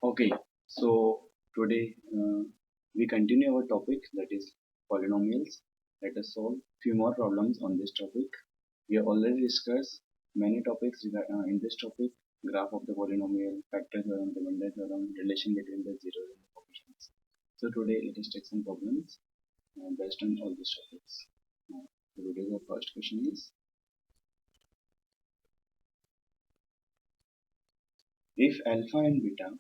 Okay, so today we continue our topic, that is polynomials. Let us solve few more problems on this topic. We have already discussed many topics in this topic: graph of the polynomial, factor theorem, remainder theorem, relation between the zeros and the coefficients. So today let us take some problems based on all these topics. So today's our first question is: if alpha and beta,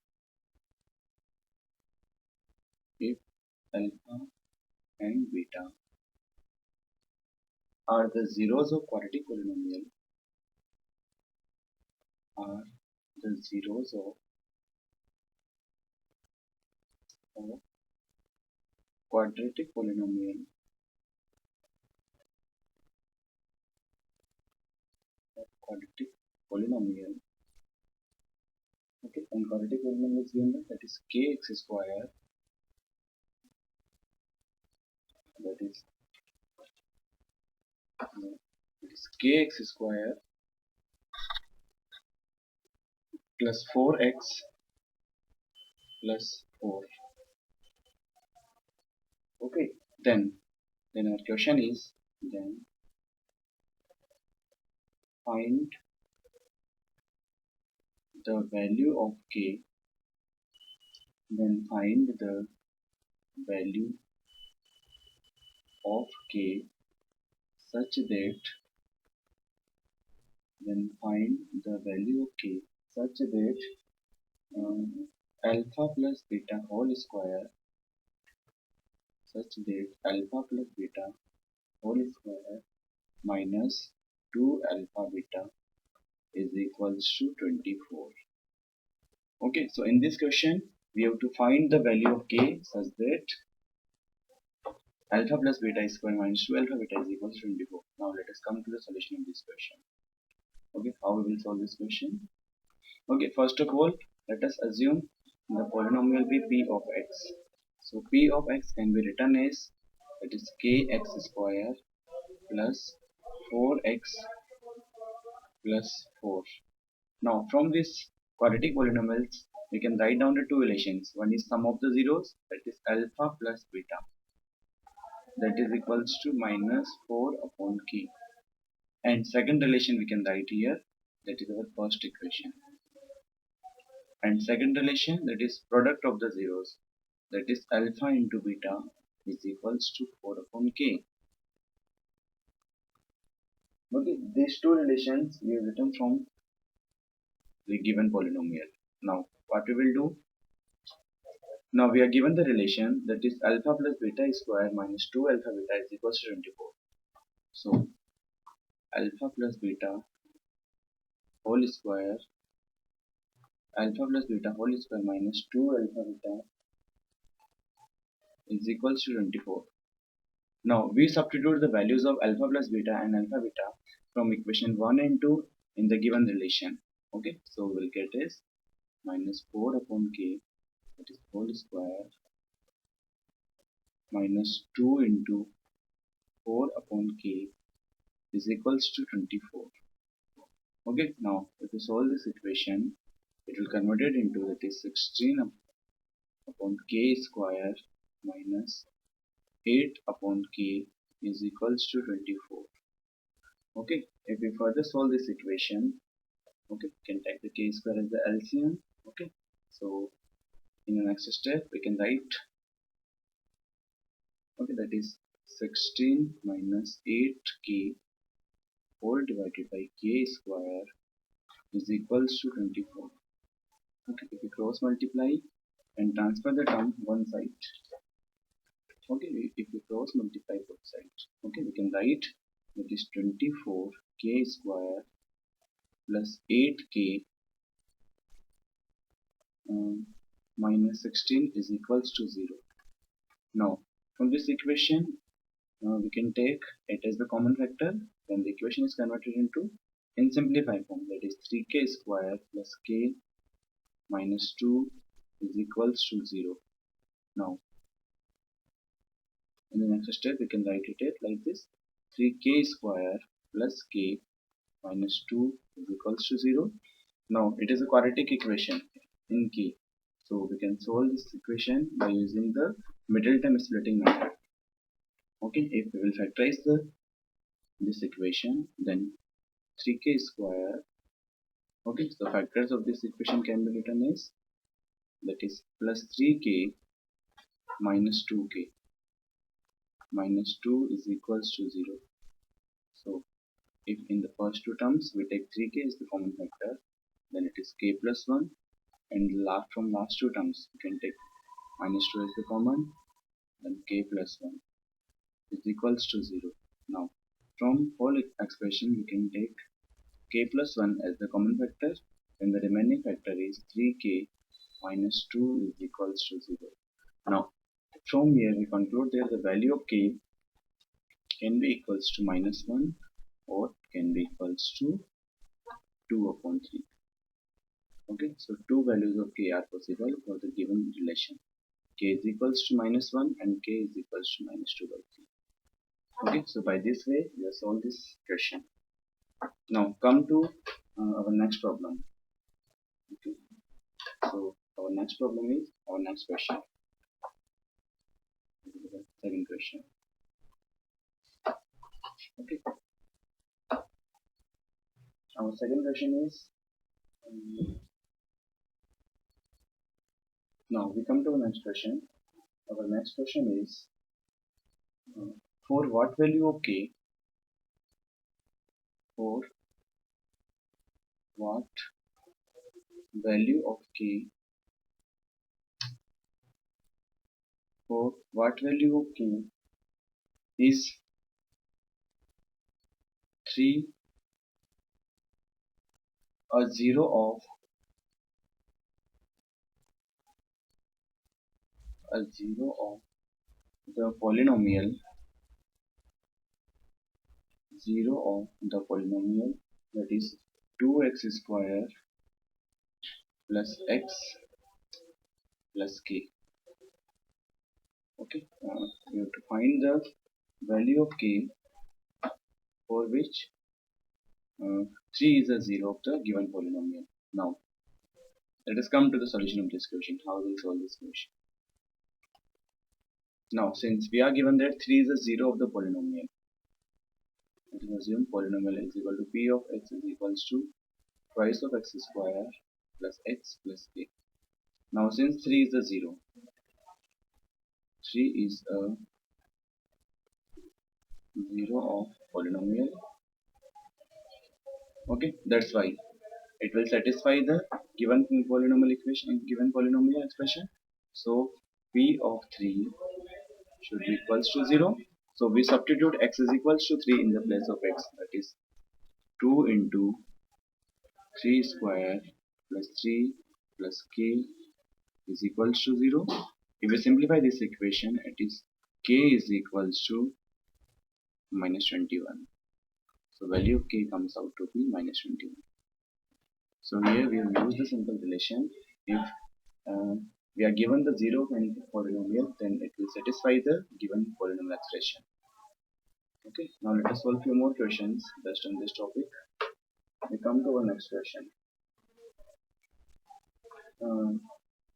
if alpha and beta are the zeros of quadratic polynomial, are the zeros of quadratic polynomial, quadratic polynomial. Okay, and quadratic polynomial is given that is kx square, that is kx square plus 4x plus 4. Okay, then our question is, then find the value of k, then find the value of k such that, then find the value of k such that alpha plus beta whole square, such that alpha plus beta whole square minus 2 alpha beta is equals to 24. Okay, so in this question we have to find the value of k such that alpha plus beta square minus 2 alpha beta is equals to 24. Now let us come to the solution of this question. Okay, how we will solve this question? Okay, first of all, let us assume the polynomial be p of x. So p of x can be written as, that is kx square plus 4x plus 4. Now from this quadratic polynomials we can write down the two relations. One is sum of the zeros, that is alpha plus beta, that is equals to minus 4 upon k. And second relation we can write here, that is our first equation. And second relation, that is product of the zeros, that is alpha into beta is equals to 4 upon k. Okay, these two relations we have written from the given polynomial. Now what we will do, now we are given the relation, that is alpha plus beta square minus 2 alpha beta is equals to 24. So alpha plus beta whole square, alpha plus beta whole square minus 2 alpha beta is equals to 24. Now we substitute the values of alpha plus beta and alpha beta from equation 1 and 2 in the given relation. Okay, so we'll get is minus 4 upon k, that is whole square, minus 2 into 4 upon k is equals to 24. Okay, now if we solve this equation, it will convert it into, that is 16 upon k square minus 8 upon k is equals to 24. Okay, if we further solve this equation, okay, we can take the k square as the LCM. Okay, so in the next step we can write, okay, that is 16 minus 8k whole divided by k square is equals to 24. Okay, if we cross multiply and transfer the term one side, okay, if we cross multiply both sides, okay, we can write that is 24 k square plus 8k minus 16 is equals to 0. Now from this equation we can take it as the common factor, then the equation is converted into in simplified form, that is 3k square plus k minus 2 is equals to 0. Now in the next step we can write it like this: 3k square plus k minus 2 is equals to 0. Now it is a quadratic equation in k. So we can solve this equation by using the middle term splitting method. Okay, if we will factorize this equation, then 3k square. Okay, so factors of this equation can be written as, that is, plus 3k minus 2k minus 2 is equals to 0. So if in the first two terms we take 3k as the common factor, then it is k plus 1, and from last two terms we can take minus 2 as the common, then k plus 1 is equals to 0. Now from whole expression we can take k plus 1 as the common factor, and the remaining factor is 3k minus 2 is equals to 0. Now from here we conclude that the value of k can be equals to minus 1 or can be equals to 2 upon 3. Okay, so two values of k are possible for the given relation. K is equals to minus 1 and k is equals to minus 2 by 3. Okay, so by this way we have solved this question. Now come to our next problem. Okay, so our next problem is our next question. This is the second question. Okay, our second question is, now we come to our next question. Our next question is, for what value of k, for what value of k, for what value of k is 3 a 0 of the polynomial, 0 of the polynomial, that is 2x square plus x plus k. Okay, we have to find the value of k for which 3 is a 0 of the given polynomial. Now let us come to the solution of this question. How we solve this question? Now since we are given that 3 is a 0 of the polynomial, let us assume polynomial is equal to p of x is equals to twice of x square plus x plus k. Now since 3 is a 0, 3 is a 0 of polynomial. Okay, that's why it will satisfy the given polynomial equation, given polynomial expression. So p of 3 should be equals to 0. So we substitute x is equals to 3 in the place of x, that is 2 into 3 square plus 3 plus k is equals to 0. If we simplify this equation, it is k is equals to minus 21. So value of k comes out to be minus 21. So here we have used the simple relation. If we are given the 0 of any polynomial, then it will satisfy the given polynomial expression. Okay, now let us solve few more questions based on this topic. We come to our next question.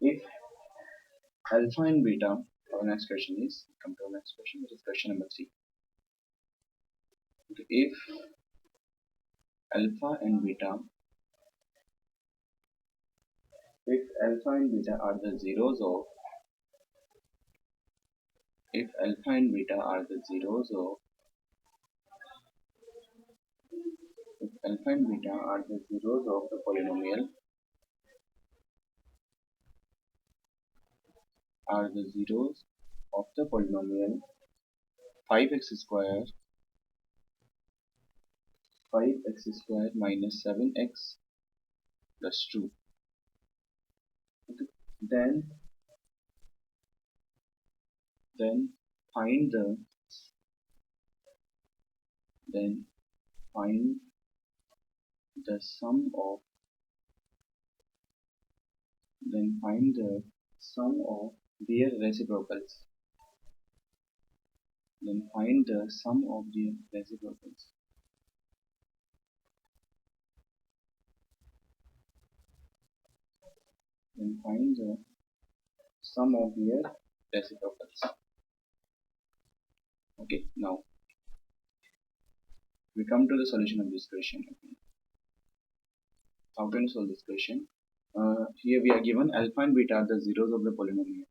If alpha and beta, our next question is, come to our next question, which is question number 3. Okay, if alpha and beta, if alpha and beta are the zeros of, if alpha and beta are the zeros of, if alpha and beta are the zeros of the polynomial, are the zeros of the polynomial 5x square, 5x square minus 7x plus 2. Okay. Then find the find the sum of their reciprocals. Then find the sum of their reciprocals. Then find the sum of their reciprocals. Okay, now we come to the solution of this question. How can you solve this question? Here we are given alpha and beta are the zeros of the polynomial.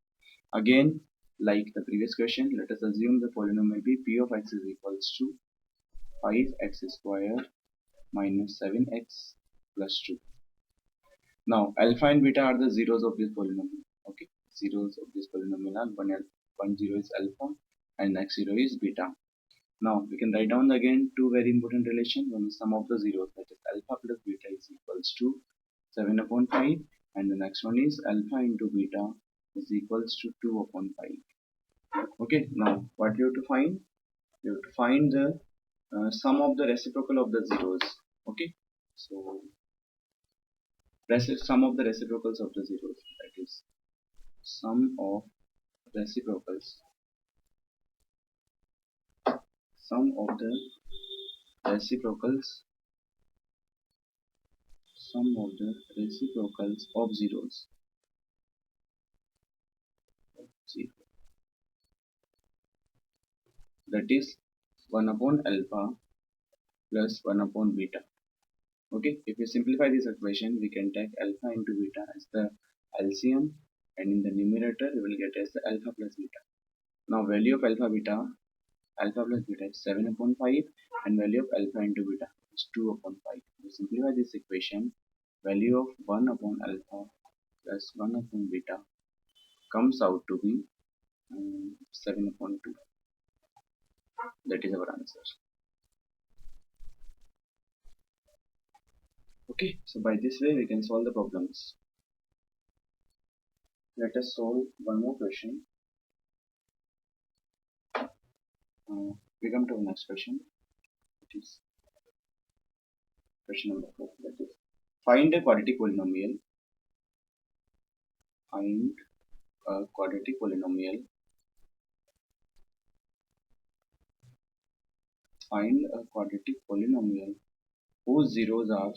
Again, like the previous question, let us assume the polynomial be p of x is equals to 5x square minus 7x plus 2. Now, alpha and beta are the zeros of this polynomial. Okay, zeros of this polynomial are one zero is alpha and next zero is beta. Now, we can write down again two very important relations. One is sum of the zeros, that is alpha plus beta is equals to 7 upon 5, and the next one is alpha into beta is equals to 2 upon 5. Okay, now what you have to find? You have to find the sum of the reciprocal of the zeros. Okay, so sum of the reciprocals of the zeros, that is sum of reciprocals, sum of the reciprocals, sum of the reciprocals of zeros. Zero. That is 1 upon alpha plus 1 upon beta. Okay, if we simplify this equation, we can take alpha into beta as the LCM, and in the numerator we will get as the alpha plus beta. Now value of alpha plus beta is 7 upon 5, and value of alpha into beta is 2 upon 5. We simplify this equation, value of 1 upon alpha plus 1 upon beta comes out to be 7 upon 2. That is our answer. Okay, so by this way we can solve the problems. Let us solve one more question. We come to the next question. It is question number 4. That is, find a quadratic polynomial. Find a quadratic polynomial. Find a quadratic polynomial whose zeros are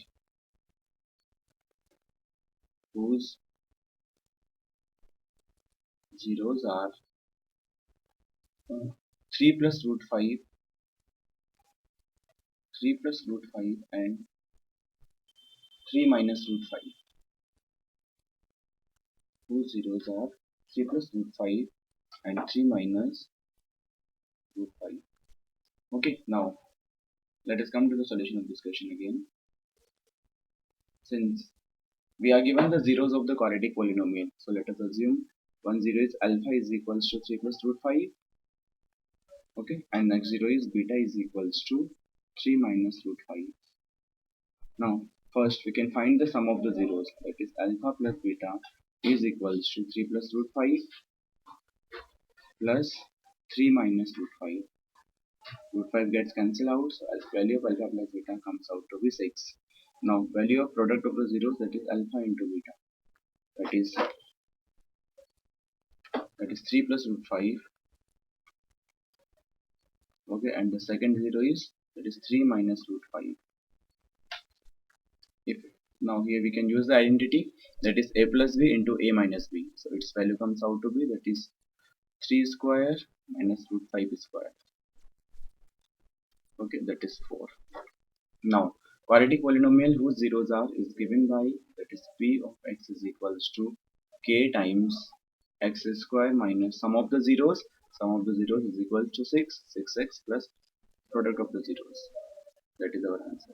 3 plus root 5, 3 plus root 5 and 3 minus root 5. Whose zeros are 3 plus root 5 and 3 minus root 5. Okay, now let us come to the solution of this question again. Since we are given the zeros of the quadratic polynomial, so let us assume one zero is alpha is equals to 3 plus root 5. Okay, and next zero is beta is equals to 3 minus root 5. Now first we can find the sum of the zeros, that is alpha plus beta is equals to 3 plus root 5 plus 3 minus root 5. Root 5 gets cancelled out, so as value of alpha plus beta comes out to be 6. Now value of product of the zeros, that is alpha into beta, that is 3 plus root 5. Okay, and the second zero is, that is 3 minus root 5. If now here we can use the identity, that is a plus b into a minus b, so its value comes out to be, that is 3 square minus root 5 square. Okay, that is 4. Now quadratic polynomial whose zeros are is given by, that is p of x is equals to k times x square minus sum of the zeros. Sum of the zeros is equal to 6x plus product of the zeros. That is our answer.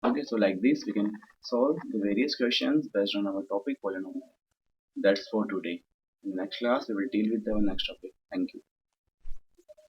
Okay, so like this we can solve the various questions based on our topic polynomial. That's for today. In the next class we will deal with our next topic. Thank you.